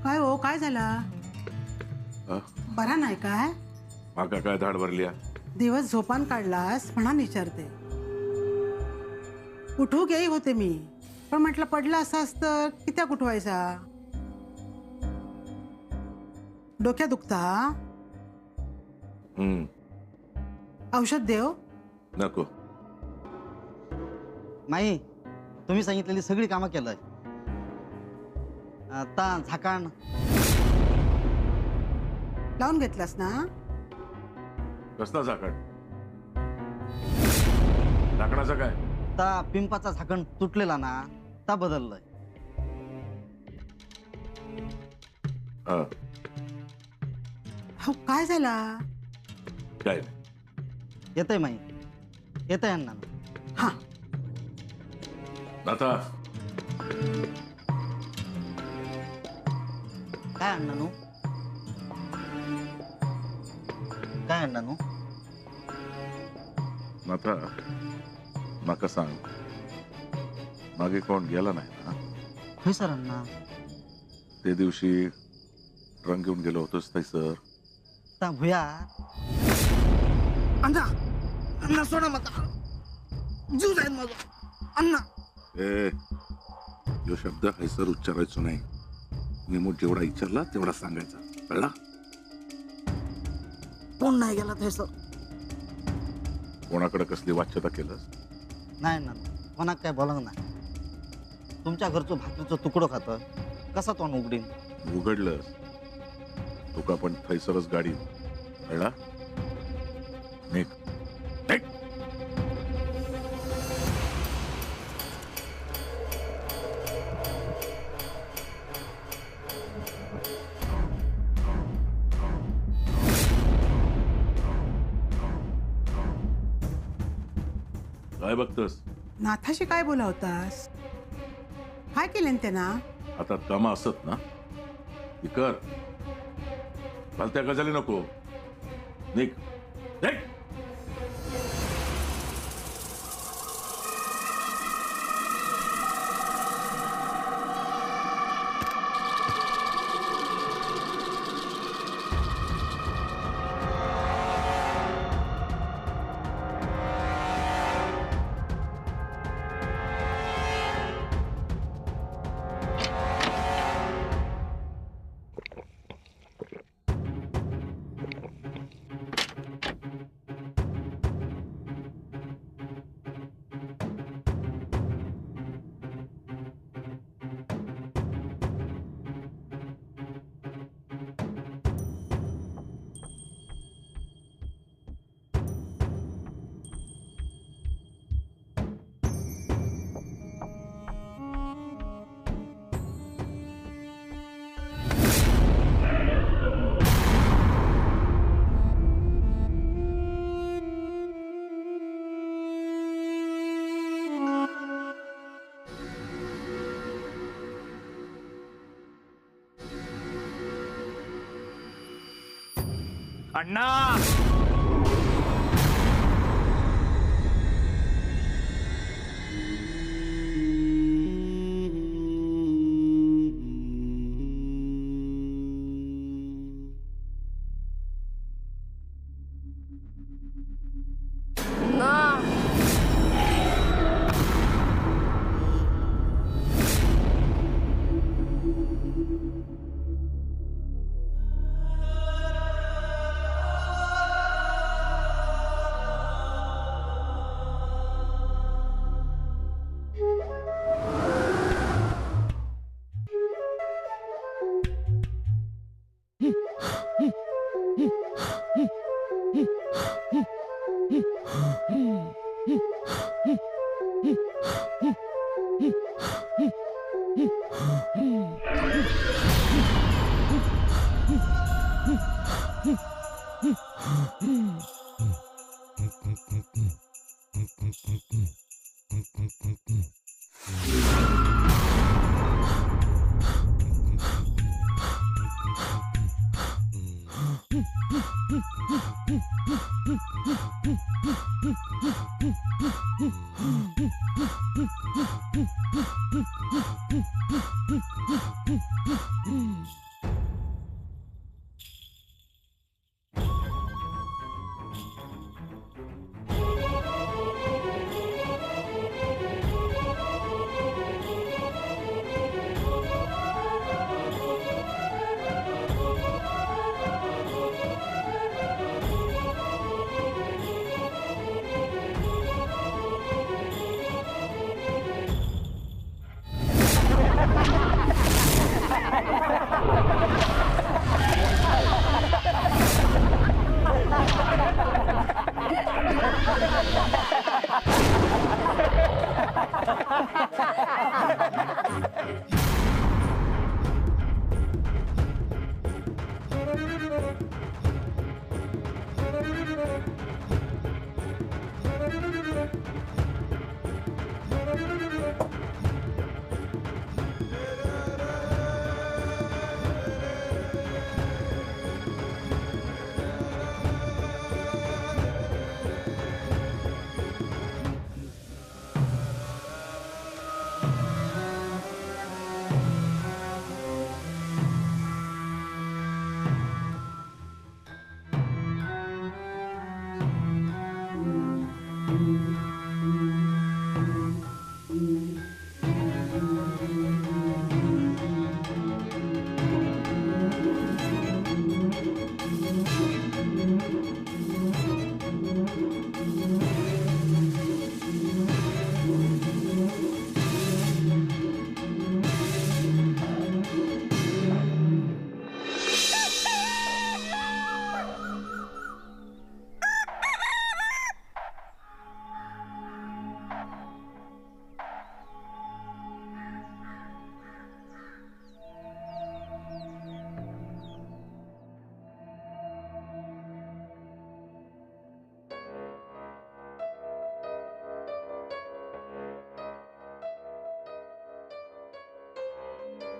काय हो, काय झाला? बरा नाही काय? माका काय धाड भरल्या? दिवस झोपान काढलास म्हणा विचारते. उठू गेली होते मी, पण म्हटलं पडला असं असतं कित्याक उठवायचा? डोक्यात दुखता? औषध देव? नको. माई, तुम्ही सांगितलेली सगळी कामं केलंय. आता झाकाण लावून घेतलास ना? कसला झाकण? झाकणाचं काय? ता पिंपाचा झाकण तुटलेला ना, ता बदललंय. हो, काय झाला? काय? येतंय माई, येतंय अण्णा. हा, नाथा, काय अण्णानू? काय अण्णानू? नाथा, माका सांग, मागे कोण गेला नाही ना? होय सर अण्णा. ते दिवशी रंग घेऊन गेलो होतोस सर. ता भुया अण्णा, अण्णा सोडा मला, जीव जाईल माझा अण्णा. ए, जो शब्द हैसर उच्चारायचो नाही. मी मोठ जेवढा विचारला तेवढा सांगायचा, कळला? कोण नाही गेला ते सर? कोणाकडे कसली वाच्यता केलंस? नाही ना, कोणाक काय बोलंग नाही. तुमच्या घरचं भाकरीचं तुकडं खातं, कसा तोंड उघडीन? उघडलंस तुका पण थैसरच गाडी, कळला? निघ. निघ. काय बघतोस? नाथाशी काय बोला होतास? काय केलं त्यांना? आता कामा असत ना, ती कर. भलत्या गजाली नको. निघ. निघ. अण्णा, ना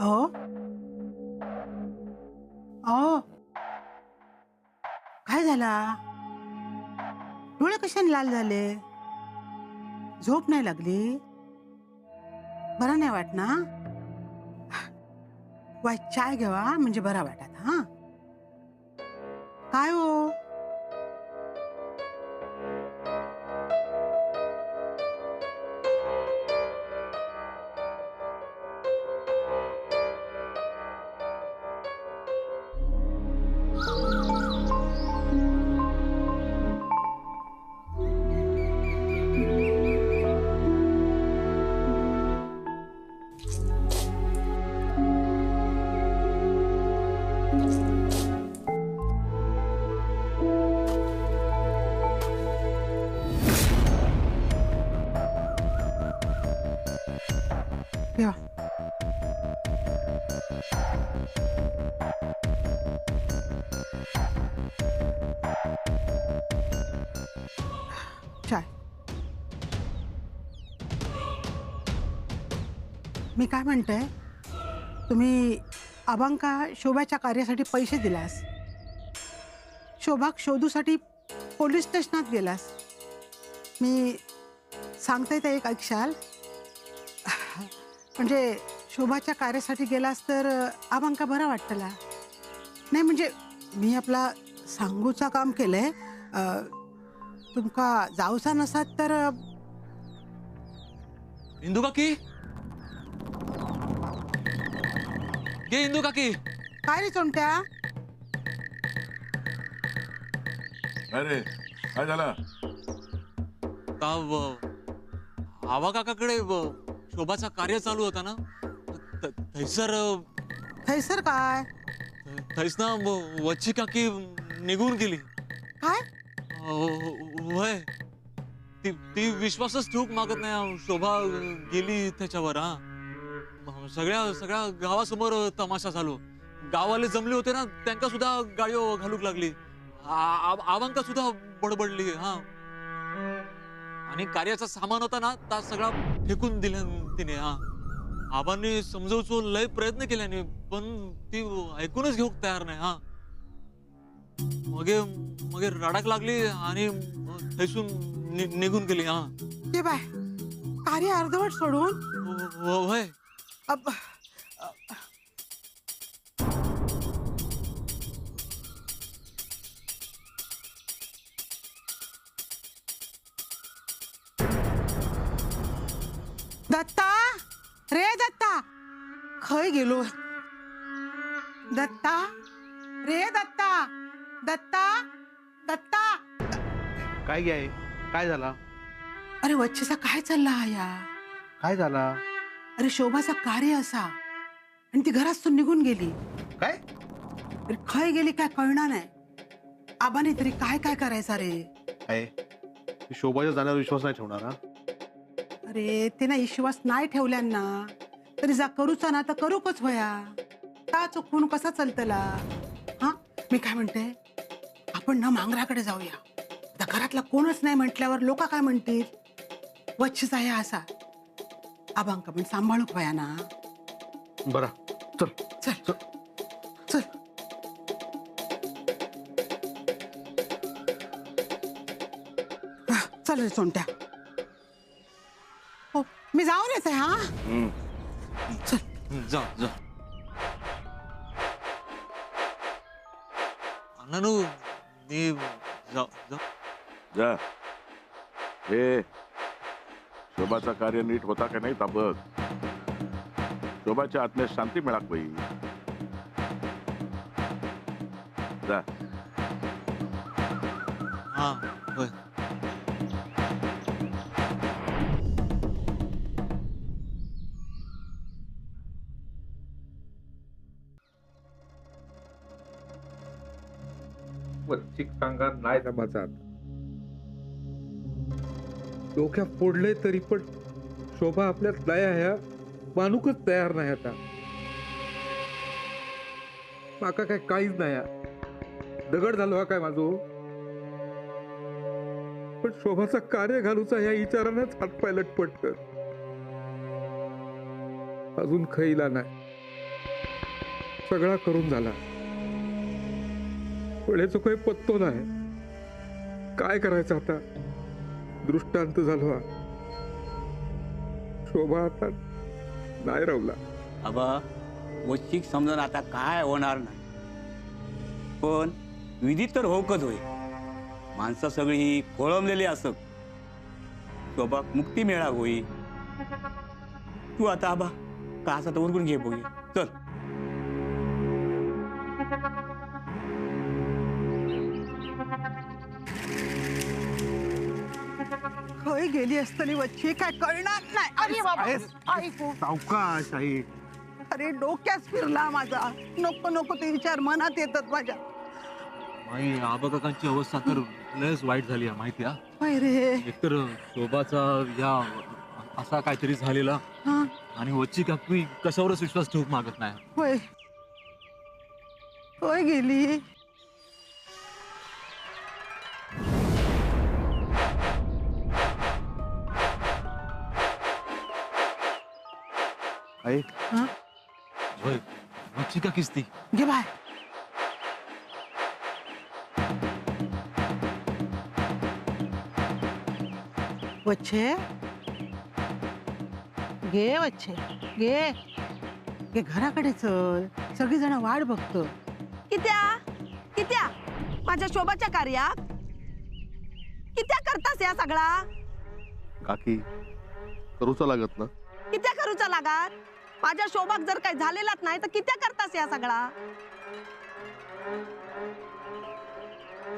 अहो अहो काय झाला? डोळे कशाने लाल झाले? झोप नाही लागली? बरा नाही वाटणार? वाय चाय घ्यावा म्हणजे बरा वाटत. हा काय हो? घ्या. चाय. मी काय म्हणते, तुम्ही अभंका शोभाच्या कार्यासाठी पैसे दिलास, शोभाक शोधूसाठी पोलीस स्टेशनात गेलास. मी सांगते ते एक ऐकशाल? म्हणजे शोभाच्या कार्यासाठी गेलास तर अभंका बरा वाटतला नाही. म्हणजे मी आपला सांगूचा काम केलंय. तुमका जाऊचा नसात तर इंदू काकी, ये इंदू काकी. काय रे चोंट्या? अरे काय झालं? आवा काकाकडे शोभाचा कार्य चालू होता ना, थैसर थैसर काय? थैस ना वच्ची काकी निघून गेली. काय? वय ती विश्वासच ठेवूक मागत नाही. शोभा गेली त्याच्यावर. हा सगळ्या गावासमोर तमाशा झालो. गाववाले जमले होते ना, त्यांना सुद्धा गाडीवर घालूक लागली. आवांका सुद्धा बडबडली. हा आणि कार्याचा सामान होता ना, ता सगळा फेकून दिला तिने. हा आबांनी समजवचो लय प्रयत्न केल्याने, पण ती ऐकूनच घेऊक तयार नाही. हा मगे रडाक लागली आणि थैसून निघून गेली. हा ते बाय कार्य अर्धवट सोडून होय. अब दत्ता रे दत्ता खय गेलो. दत्ता रे दत्ता दत्ता दत्ता. काय घ्याय काय झाला अरे वच्छेचा काय चालला हा या. काय झाला अरे शोभाचा कार्य असा आणि ती घरातून निघून गेली. काय अरे खय गेली काय कळणार नाही. आबाने तरी काय काय करायचा रे. काय मी शोभाच्या जाण्यावर विश्वास नाही ठेवणार. हा अरे तिने विश्वास नाही ठेवल्यांना तरी जा करूचा ना तर करूकच होया. का चुकून कसा चालतला. हा मी काय म्हणते आपण ना मांगराकडे जाऊया. आता घरातला कोणच नाही म्हटल्यावर लोक काय म्हणतील. वच्छचा या असा आबांका पण सांभाळूक होया ना. बरा चल चल चल. चल रे सोनट्या. हो मी जाऊन येते. हा चल जा जा. अण्णानू मी जा जा. जा. हे शोभाचा कार्य नीट होता का नाही बघ. शोभाच्या आत्म्यात शांती मिळाक बाई. जा. हा होय. वच्चिक सांगा नाही जमाचा आता. डोक्या फोडले तरी पण शोभा आपल्या दया ह्या मानूकच तयार नाही आता. माका काय काहीच नाही हा. दगड झालो हा काय माझो. पण शोभाचा कार्य घालूचा ह्या विचारानेच हातपाय लटपट. अजून खैला नाही. सगळा करून झाला. वेळेचा काही पत्तो नाही. काय करायचं आता. दृष्टांत झालो हा. शोभा आता नाही रावला. आबा वच्चिक समजून आता काय होणार नाही. पण विधी तर होकच होय. माणसं सगळी खोळंबलेली असत. शोभाक मुक्ती मिळा होई. तू आता आबा का असा तर उरकून घे बघूया. चल खय गेली असतली वच्ची काय कळणार नाही. अरे बाबा ऐकू. सावकाश आहे. अरे डोक्याच फिरला माझा. नको नको ते विचार मनात येतात माझ्या. माई आबा काकांची अवस्था तर लयच वाईट झाली आहे माहिती आहे. होय रे. एकतर शोभाचा या असा काहीतरी झालेला हा आणि वच्ची काकू कशावरच विश्वास ठेवूक मागत नाही. होय होय गेली. आहे हा होय वच्ची का किस्ती. घे बाय. वच्छे घे वच्छे घे घे घराकडे चल. सगळी जण वाट बघतो. कित्या माझ्या शोभाच्या कार्यात कित्या करतास या सगळा. काकी करूचा लागत ना. कित्या करूचा लागात. माझ्या शोभाक जर काही झालेलाच नाही तर कित्या करतास या सगळा.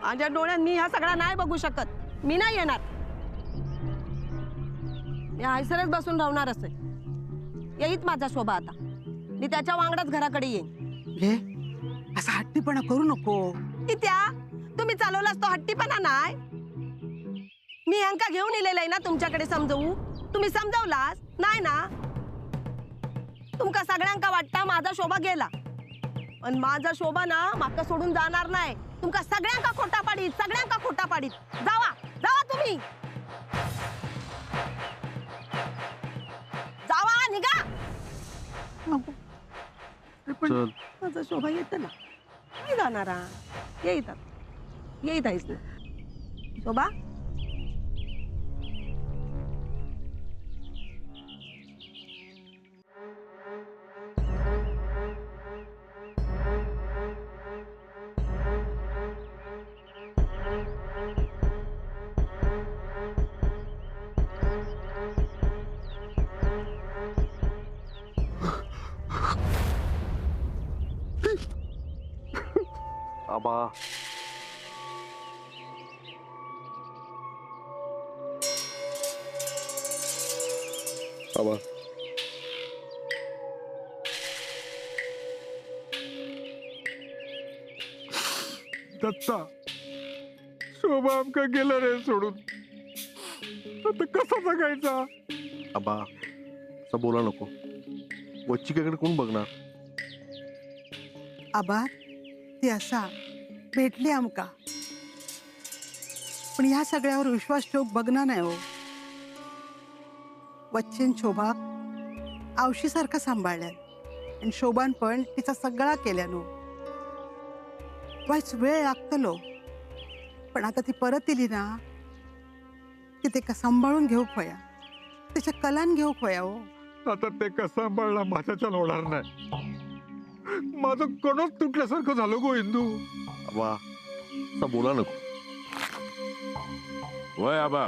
माझ्या डोळ्यात मी हा सगळा नाही बघू शकत. मी नाही येणार. मी आयसरच बसून राहणार असे. येईत माझा शोभा आता. मी त्याच्या वांगडाच घराकडे येईन. घे असा हट्टीपणा करू नको. कित्या तुम्ही चालवलास तो हट्टीपणा नाही. मी अंका घेऊन इलेला आहे ना तुमच्याकडे समजवू. तुम्ही समजावलास नाही ना. तुमका सगळ्यांका वाटता माझा शोभा गेला. पण माझा शोभा ना माका सोडून जाणार नाही. तुमका सगळ्यांका खोटा पाडीत. सगळ्यांका खोटा पाडीत. जावा जावा तुम्ही. जावा निघा. पण चल माझा शोभा येत ना. नाही जाणारा. येईत आहेस ना शोभा. आबा आबा दत्ता शोभा आमका गेला रे सोडून. आता कसा जगायचा? आबा असं बोला नको. वच्चिकाकडे कोण बघणार? आबा ती असा भेटली आमका, पण ह्या सगळ्यावर विश्वास ठेवूक बघणार नाही हो. वच्चेन शोभाक आवशीसारखं सांभाळल्यान आणि शोभान पण तिचा सगळा केल्यानो. वाईच वेळ लागतलो, पण आता ती परत येली ना की ते सांभाळून घेऊक होया, त्याच्या कलान घेऊक होया हो. आता ते का सांभाळला माझ्याच्या होणार नाही. माझं कणच तुटल्यासारखं झालं गो इंदू. आबा असं बोला नको. वय आबा,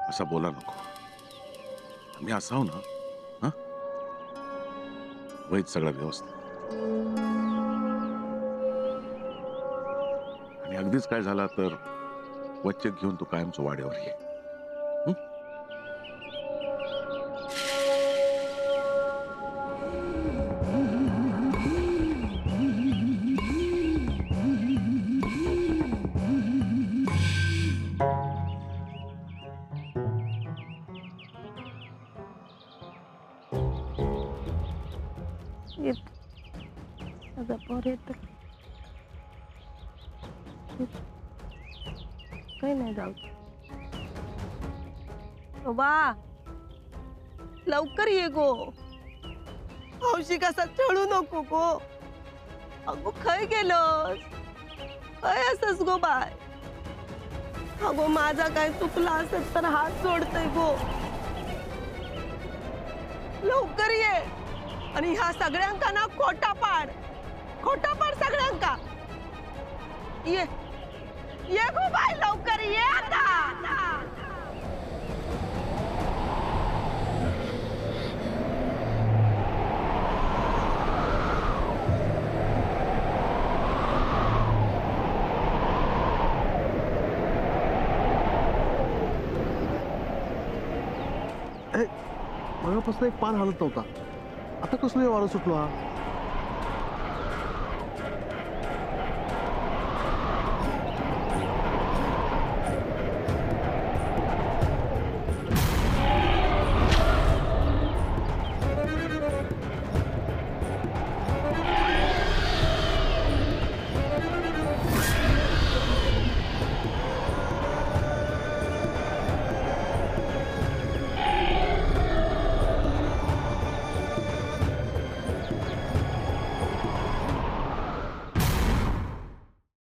असा बोला नको. आम्ही असाव ना, हा वैद सगळं व्यवस्थित. आणि अगदीच काय झाला तर वच्चेत घेऊन तू कायमचं वाड्यावर ये. हं? काही नाही जाऊ. शोभा लवकर ये गो. हौशी कसा चढू नको गो. अगो खय गेलोस? खय असस गो बाय? अगो माझा काय चुकला असेल तर हात सोडतय गो. लवकर ये आणि ह्या सगळ्यांका ना खोटा पाड सगळ्यांका. ये ये गो बाय, लवकर ये आता. मगापासून एक पान हलत नव्हता, आता कसलं वारं सुटलो हा?